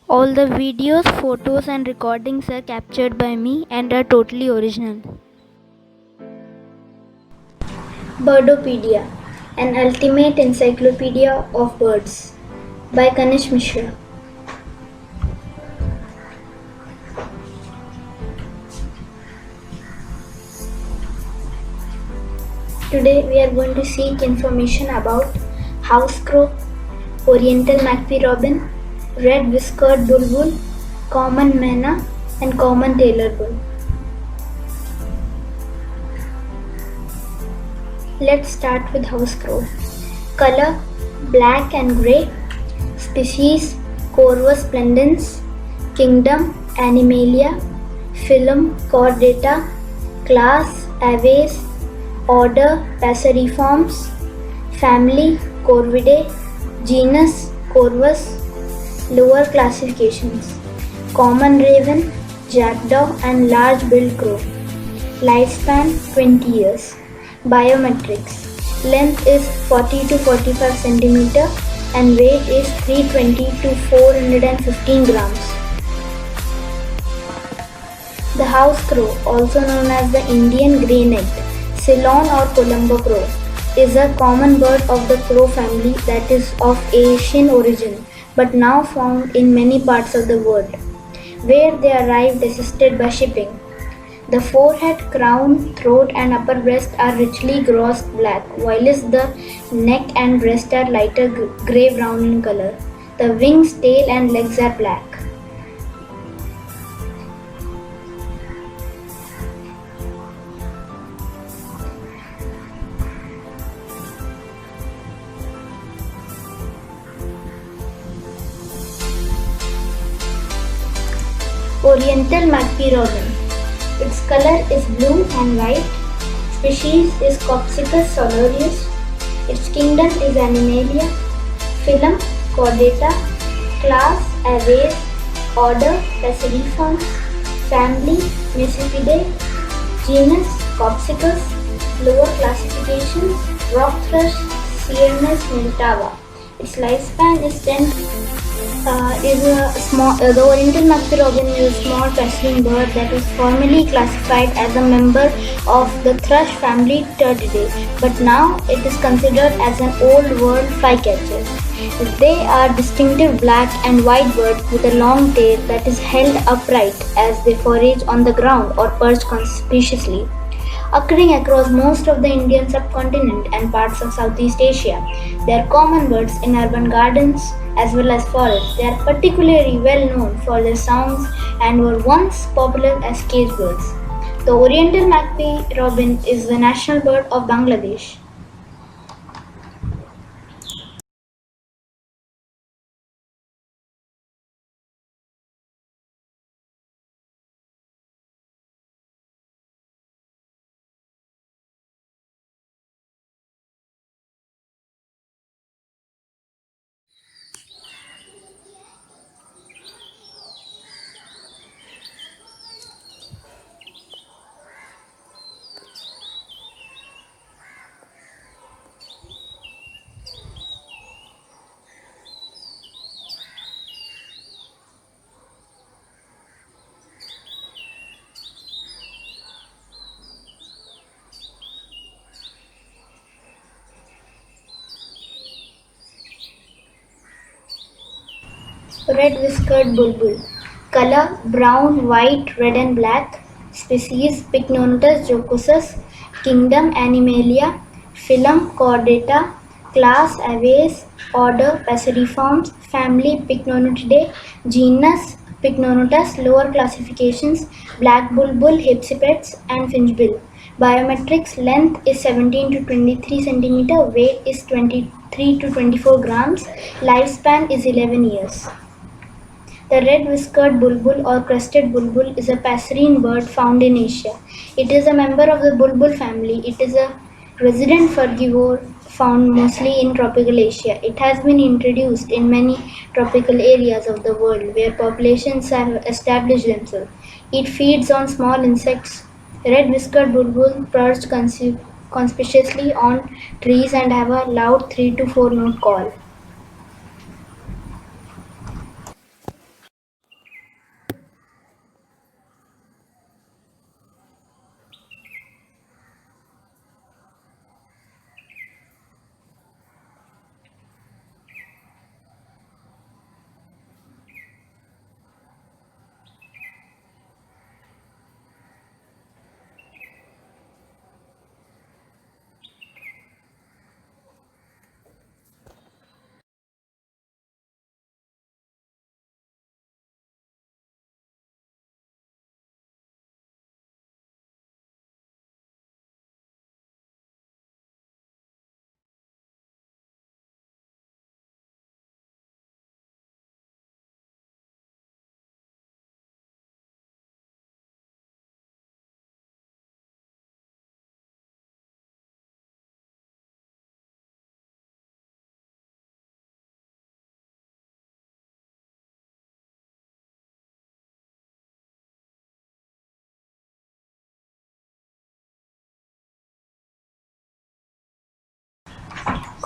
All the videos, photos, and recordings are captured by me and are totally original. Birdopedia, an ultimate encyclopedia of birds, by Kanish Mishra. Today we are going to seek information about house crow, oriental magpie robin, red-whiskered bulbul, common myna, and common tailor bull. Let's start with house crow. Color black and grey. Species Corvus splendens. Kingdom Animalia. Phylum Chordata. Class Aves. Order Passeriformes. Family Corvidae. Genus Corvus. Lower classifications: common raven, jackdaw, and large-billed crow. Lifespan 20 years. Biometrics: length is 40 to 45 cm and weight is 320 to 415 grams. The house crow, also known as the Indian grey-necked, Ceylon or Colombo crow, is a common bird of the crow family that is of Asian origin but now found in many parts of the world, where they arrived assisted by shipping. The forehead, crown, throat, and upper breast are richly glossed black, whilst the neck and breast are lighter grey-brown in color. The wings, tail, and legs are black. Oriental magpie robin. Its color is blue and white. Species is Copsychus solarius. Its kingdom is Animalia. Phylum Chordata. Class Aves. Order Passeriformes. Family Mesipidae. Genus Copsychus. Lower classifications: rock thrush Cernus miltava. Its lifespan is 10. The Oriental magpie robin is a small passerine bird that was formerly classified as a member of the thrush family Turdidae, but now it is considered as an old world flycatcher. They are distinctive black and white birds with a long tail that is held upright as they forage on the ground or perch conspicuously. Occurring across most of the Indian subcontinent and parts of Southeast Asia, they are common birds in urban gardens as well as forests. They are particularly well known for their songs and were once popular as cage birds. The Oriental magpie robin is the national bird of Bangladesh. Red-whiskered bulbul. Color brown, white, red and black. Species Pycnonotus jocosus. Kingdom Animalia. Phylum Chordata. Class Aves. Order Passeriformes. Family Pycnonotidae. Genus Pycnonotus. Lower classifications: black bulbul, hypsipets, and finchbill. Biometrics: length is 17 to 23 cm, weight is 23 to 24 grams, lifespan is 11 years. The red-whiskered bulbul or crested bulbul is a passerine bird found in Asia. It is a member of the bulbul family. It is a resident frugivore found mostly in tropical Asia. It has been introduced in many tropical areas of the world where populations have established themselves. It feeds on small insects. Red-whiskered bulbul perch conspicuously on trees and have a loud 3 to 4 note call.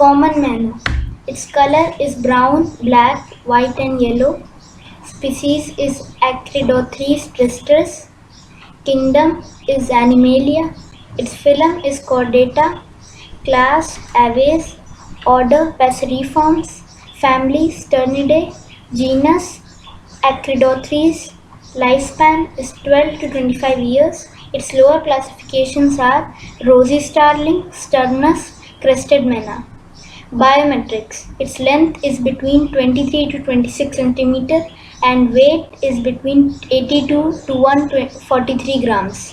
Common manna. Its color is brown, black, white and yellow. Species is Acridothris tristis. Kingdom is Animalia. Its phylum is Chordata. Class Aves. Order Passeriformes. Family Sternidae. Genus Acridothris. Lifespan is 12 to 25 years. Its lower classifications are rosy starling, sturnus, crested manna. Biometrics. Its length is between 23 to 26 centimeter and weight is between 82 to 143 grams.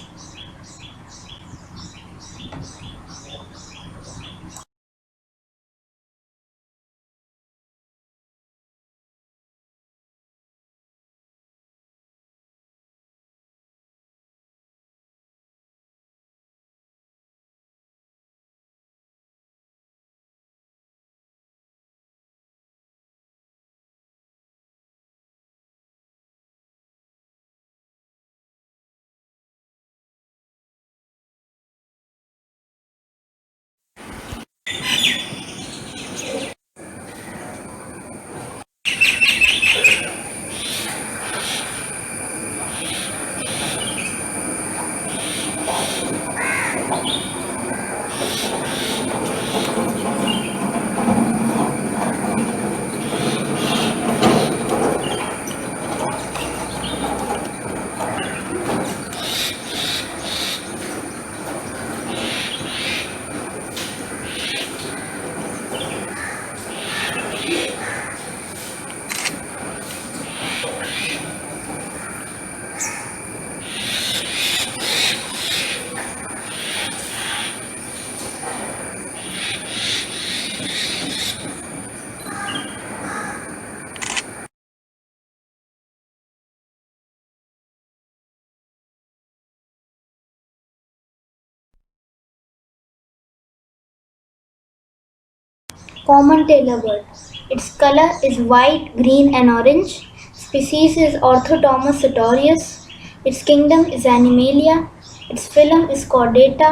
Common tailor bird. Its color is white, green and orange. Species is Orthotomus sartorius. Its kingdom is Animalia. Its phylum is Chordata.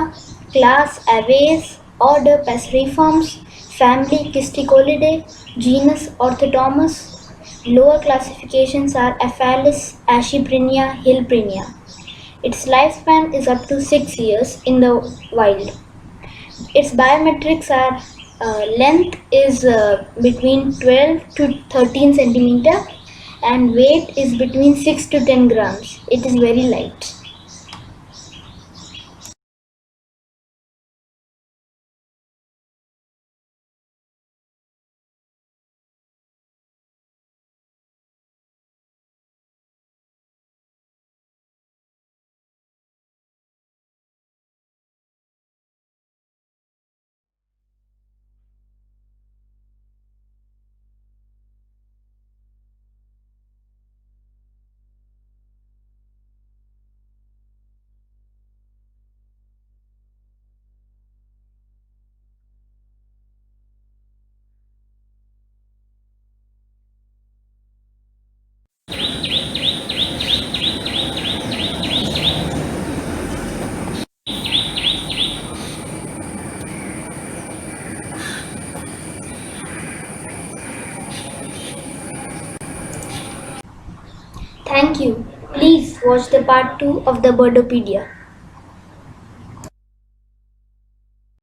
Class Aves. Order Passeriformes. Family Kysticolidae. Genus Orthotomus. Lower classifications are Aphalis, Aschiprinia, Hillprinia. Its lifespan is up to 6 years in the wild. Its biometrics are length is between 12 to 13 centimeter and weight is between 6 to 10 grams. It is very light. Thank you. Please watch the part 2 of the Birdopedia.